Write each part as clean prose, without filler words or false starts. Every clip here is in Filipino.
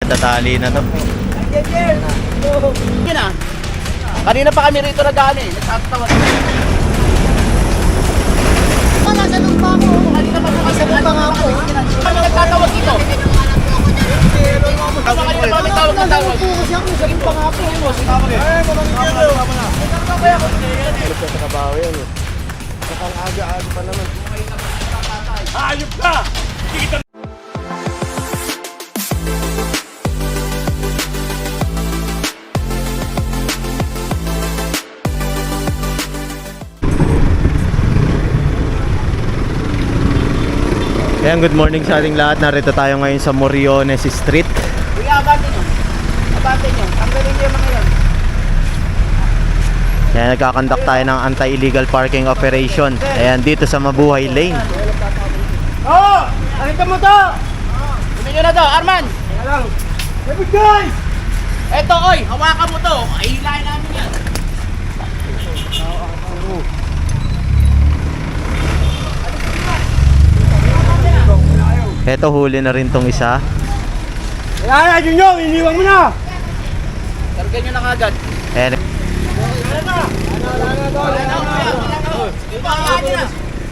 matatali na to. Yun na. Kanina pa kami rito nag-ano eh. Nagtatawag. Wala sa lumba ko. Kanina pa kami sa Lumba nga po. Kami nagtatawag dito. Kanina pa kami tawag ng tawag. Kasi ako sa lumba nga po. Trabaho yan eh. Nakang aga-aga pa naman. Hayop ka! Hindi kita... Ayan, good morning sa ating lahat. Narito tayo ngayon sa Moriones Street. Kuya, abante nyo. Abante nyo. Tanggalin nyo yung mga yan. Ayan, nagkakandak tayo ng anti-illegal parking operation. Ayan, dito sa Mabuhay Lane. Oo! Nakita mo to! Kunin nyo na to, Arman! Hey guys! Eto, oy! Hawakan mo to! Hihilahin namin yan. Eto, huli na rin tong isa. Kaya na, Junior! Iniwan mo na! Kargan nyo na kagad. Ayan,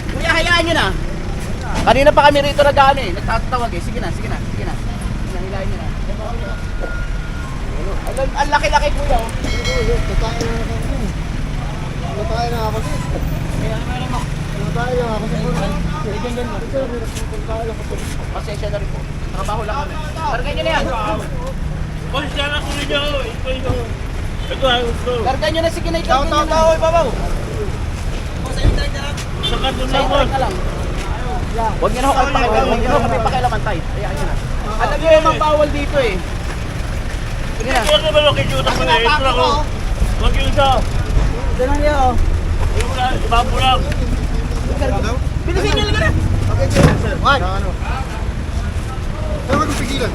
Kuya, hayaan nyo na. Kanina pa kami rito nag-ano eh. Nagtatawag eh. Sige na, sige na, sige na. Sige na, hilahin nyo na. Ang laki-laki kuya oh. Natay na ako. Natay na ako. Pasensya na rin po. Trabaho lang kami. Kargan nyo na yan. Boss, yan ako rin nyo! Ito ayos ko. Kargan nyo na, sige na. Ikaw, babaw. Sa kanto na Sa ako. internet ka lang. Huwag nyo na ako kami pakialaman. Huwag nyo na ako kami pakialaman tayo. Hayaan nyo na. Alam nyo yung mga bawal dito eh. Sige na. Huwag ka ba makikiutak mo na ito ako? Huwag yung isa. Ganun nyo oh. Huwag mo na, iba mo lang. Bilisin nyo lang na. Why? Kaya magpigilan.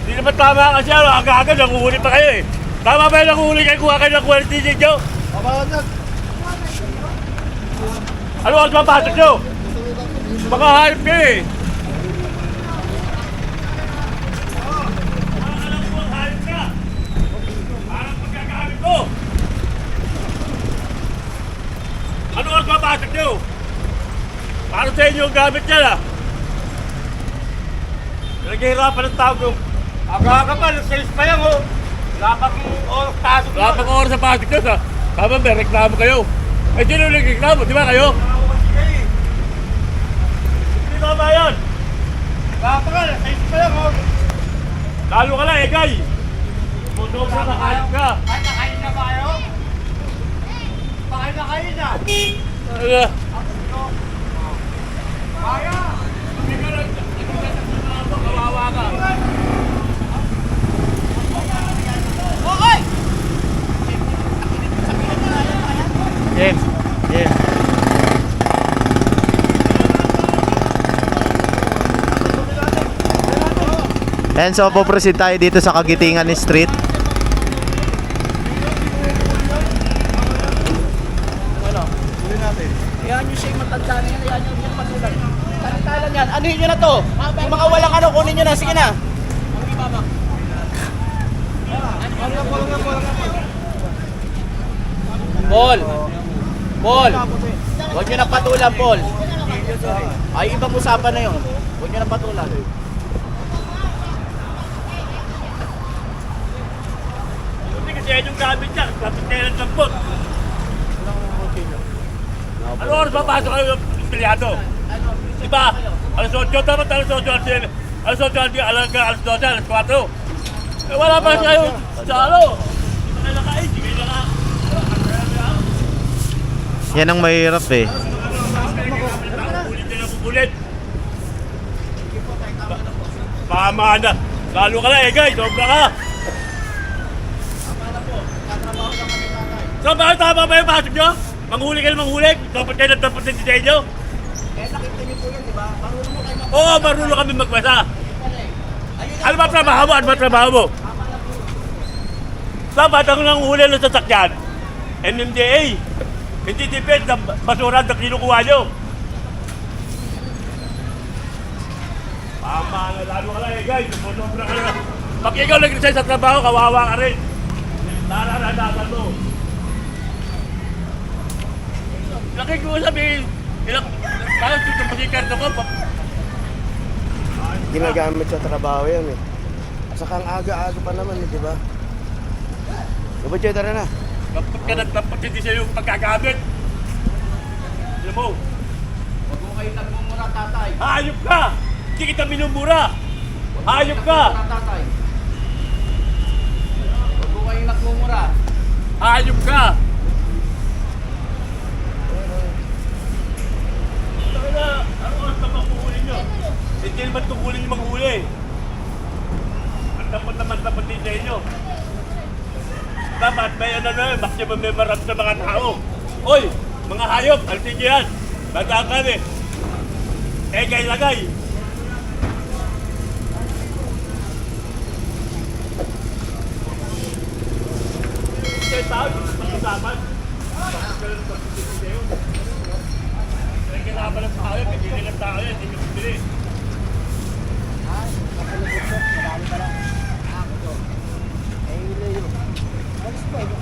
Hindi naman tama kasi ano, aga-aga nanguhuli pa kayo eh. Tama ba yung nanguhuli kayo? Kuha kayo ng quality ninyo? Pabawag na. Ano oras mapasok nyo? Baka hayop kayo eh. Alam mo, hayop ka. Parang pagkagamit ko. Ano oras mapasok nyo? Para sa inyo ang gamit niya na. Naghihirapan ng tao ko. Aga ka pa, nag-sales pa yan oh. Wala pang oras pasok. Wala pang oras sa pasok nyo sa. Tama ba, reklamo kayo. Eh, sino nagreklamo? Di ba kayo? Hindi tama yan. Wala pa ka, nag-sales pa yan oh. Lalo ka lang, Egay. Sumudobra na kahit ka. Ay, nakain na ba kayo? Pakain na kain na. Ano? Kaya! Hindi ka lang, kawawa ka. Okay! James. James. Ayan, so puproceed tayo dito sa Kagitingan Street. Hayaan nyo siya yung matanda na yan. Hayaan nyo yung patulan. Talang yan. Anuhin nyo na to. Yung mga walang ano, kunin nyo na. Sige na. Paul. Paul. Huwag nyo na patulan, Paul. Ay, ibang usapan na yun. Huwag nyo na patulan. Hindi kasi yan yung gamit niya. Kapit kayo ng sampot. Ano oras mapasok kayo ng pilyado? Diba? Alas 8, dapat alas 8, alas 8, alas 12, alas 4. Eh wala pa kayo sa ano? Hindi kayo nakain, hindi kayo nakain. Yan ang mahirap eh. Ulit na ulit. Tama na. Lalo ka lang eh guys, sobra ka. Tama ba yung pasok nyo? Manghuli kayo manghuli? Dapat kayo dapat ng design nyo? Eh, nakita nyo po yan, di ba? Marunong mo kayo Oo, marunong kami magbasa. Ano ba trabaho mo? Ano ba trabaho mo? Dapat ang nanghuli ng sasakyan, MMDA. Hindi depend na basura na kinukuha nyo. Tama na, lalo ka lang eh guys. Sumunod na kayo. Pag ikaw nag-resign sa trabaho, kawawa ka rin. Nararanasan mo. Laki ko sabihin, parang tutumpasin karto ko. Ginagamit sa trabaho yan eh. At saka ang aga-aga pa naman eh, di ba? Diba, Joy, tara na. Kapag ka nagtampag, hindi siya yung pagkagamit. Alam mo, Huwag mo kayo nagmumura, tatay. hayop ka! Hindi kita minumura! Hayop ka! Tatay. Huwag mo kayo nagmumura. Hayop ka! Ano oras na makuhuli nyo? Hindi naman tungkulin yung mga huli. Ang dapat din sa inyo. Dapat may ano na, maximum memorandum sa mga tao. Oy, mga hayop, alisin nyo yan. Bagaan kami. Lagay. Kaya tao, pag-usapan. Kailangan ng tao yan, pipili ng tao yan, hindi ko pipili.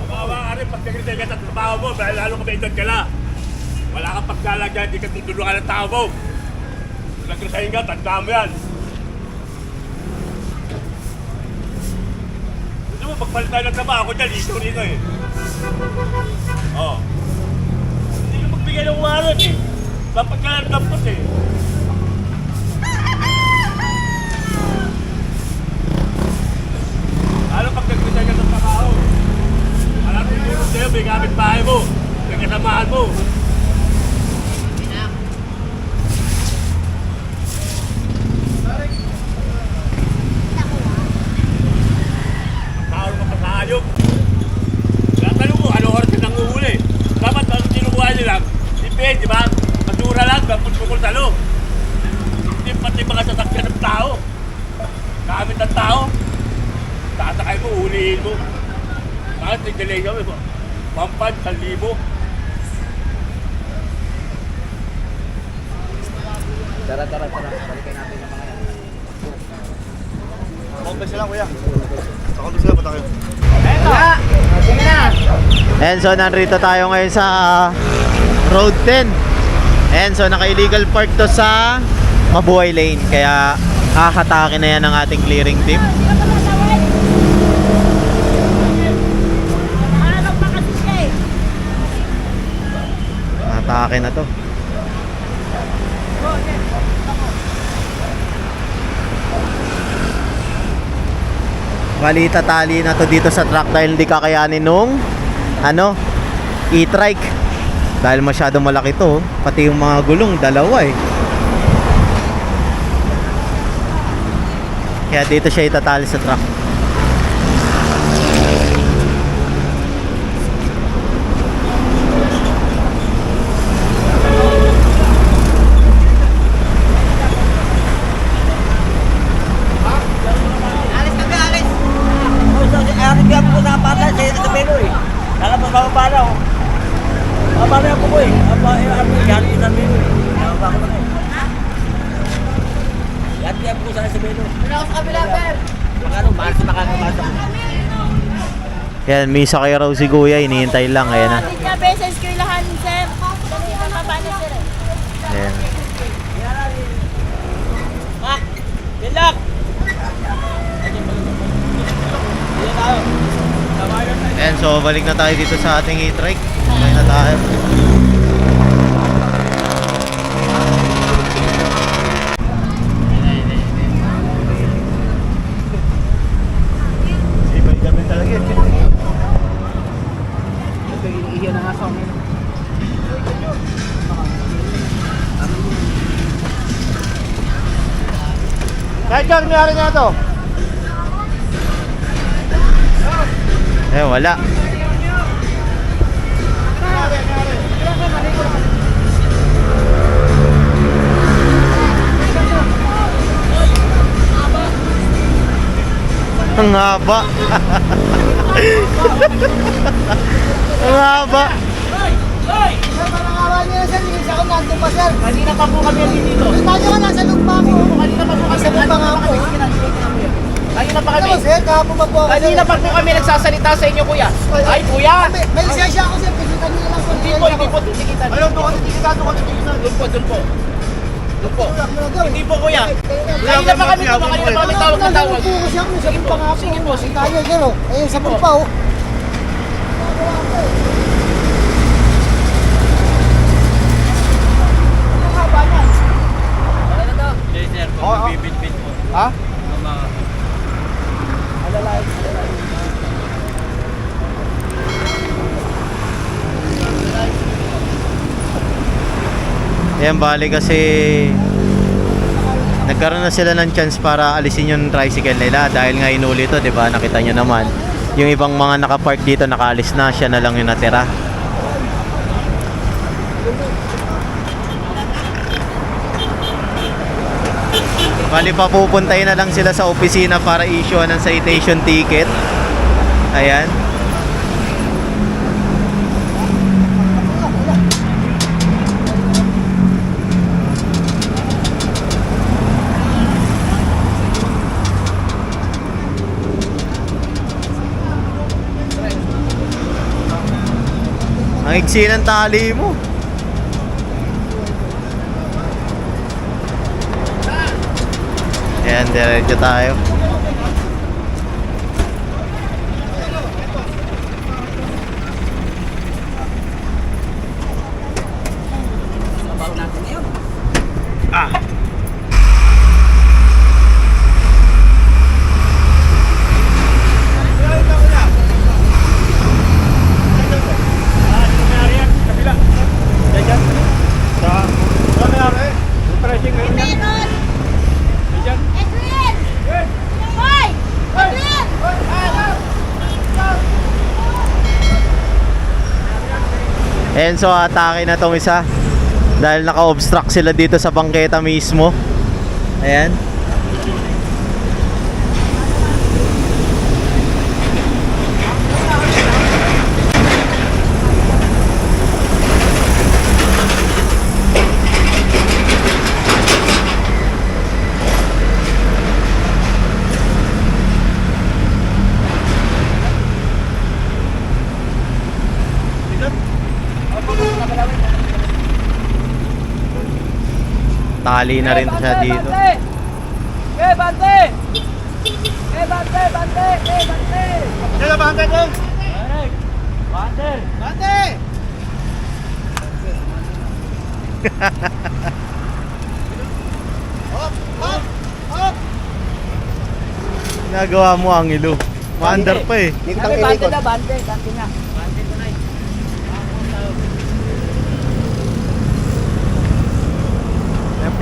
Kawawa ka rin, pag nag-resign ka sa trabaho mo, dahil lalo ka may edad ka na. Wala kang pagkalagyan, hindi ka tutulungan ng tao mo. Kung nag-resign ka, tanda mo yan. Gusto mo, pagpalit tayo ng trabaho ko dyan, issue rito eh. Oo. Hindi ka magbigay ng warrant eh. Mapagkalan tapos eh. Ano pag nag-resign ka ng trabaho? Alam mo yung sa'yo, may gamit bahay mo, may kasamahan mo. Tawag ka pa sa hayop. Tatanong mo, ano oras ka nang uhuli? Dapat ang sinukuha nyo lang, di ba? Masura lang, bukol sa loob. Hindi pati mga sasakyan ng tao. Gamit ng tao. Tatakay mo, ulihin mo. Bakit nag-delay kami po? 1,000. Tara. Balikan natin yung mga yan. Komplex sila, kuya. Sa komplex sila, pata kayo. Sige na. And so nandito tayo ngayon sa Road 10. And so naka-illegal park to sa Mabuhay Lane. Kaya kakatake na yan ng ating clearing team. Atake na to. Balita tali na to dito sa truck dahil hindi kakayanin nung e-trike. Dahil masyado malaki to, pati yung mga gulong dalawa eh. Kaya dito siya itatali sa truck. Yan, misa kay raw si Kuya, hinihintay lang, ayan na. Hindi niya beses kailangan, sir. Dali ka mabana, sir. Ayan. Bilak! Ayan, so balik na tayo dito sa ating e-trike. Okay na tayo. Ibig kami talaga. Iyan na nga sa amin. Kahit yan, may hari na ito. Eh, wala. Ang haba. Ang haba. Parang niya, sir. Yung isa ko nandun pa, sir. Kanina pa po kami dito. Tayo ka nasa loob pa ako. Kanina pa po kami Sa loob pa nga ako. Kanina pa kami. Sir, kahapon pa po ako. Kanina pa po kami nagsasalita sa inyo, kuya. Ay, kuya! May lisensya ako, sir. Pagkita niyo lang po. Hindi po titikitan. Ayun, doon po. Doon po. Hindi po, kuya. Kanina pa kami tawag na tawag. Kasi ako, sabi pa nga po. Sige po, sige po. Tayo, sir, oh. Ayun, sabi pa, oh. Ha? Yan, bali kasi nagkaroon na sila ng chance para alisin yung tricycle nila dahil nga inuli to, 'di ba? Nakita nyo naman. Yung ibang mga nakapark dito nakaalis na, siya na lang yung natira. Bali papupuntahin na lang sila sa opisina para issue ng citation ticket. Ayan. Ang iksi ng tali mo. Ayan, diretso tayo. Meron! Edwin! Hoy! Edwin! And so atake na tong isa dahil naka-obstruct sila dito sa bangketa mismo. Ayan. Tali na rin siya dito. Bante! Sila bante doon! Bante! Nagawa mo ang ilo. Maandar pa eh. Bante na.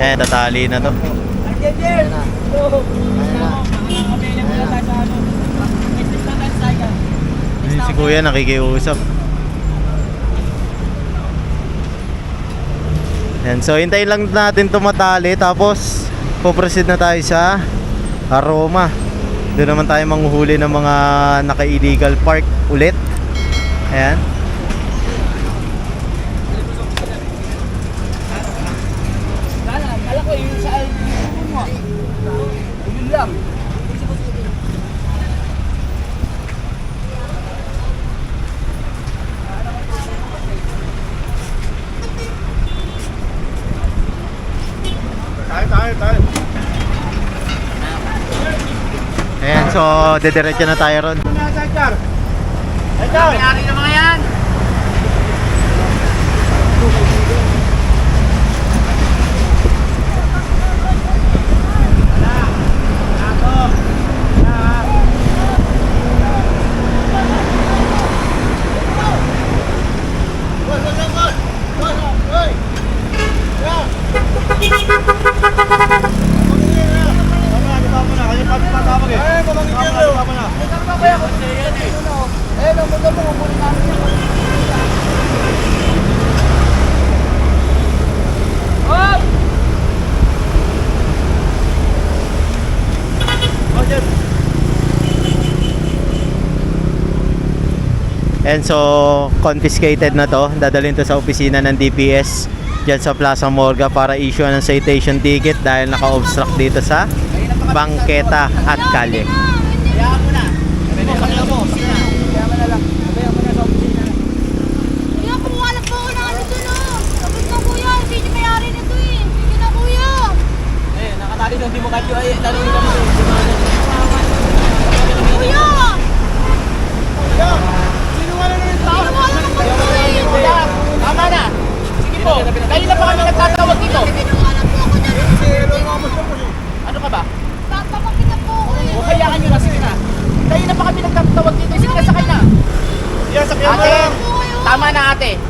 Ayan, tatali na to. Ayun, si kuya nakikiusap. Ayan, so hintayin lang natin tumatali tapos puproceed na tayo sa Aroma. Doon naman tayo manghuhuli ng mga naka-illegal park ulit. Ayan. Kala ko yung sa mo. Yun lang. Tayo. Ayan, so dediretso na tayo ron. Mayari na mga yan. And so confiscated na to. Dadalhin to sa opisina ng DPS dyan sa Plaza Morga para issue ng citation ticket dahil naka-obstruct dito sa bangketa at kalye. Hayaan mo na. Sakyan mo. Sige na. Kuya, kumuha lang po ako ng ano dun, oh. Sabit na, kuya. Hindi niyo mayari nito, eh. Sige na, kuya. Nakatali nung di mo kadyo ay tanong kami. Kuya! Sinuwala na yung tao. Kinuha lang po ito, eh. Kuya, tama na. Sige po. Kayo na pa kami nagtatawag dito. Kinuha lang po ako dyan. Ano ka ba? Tatapakit na po ako, eh. O hayaan nyo na. Sige na. Kayo na pa kami nagtatawag dito. Sige na, sakay na. Ate, tama na ate.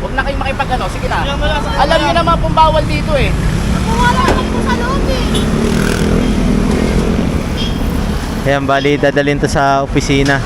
Huwag na kayong makipag ano. Sige na. Alam nyo naman kung bawal dito eh. Kumuha lang po sa loob, eh. Ayan, bali dadalhin to sa opisina.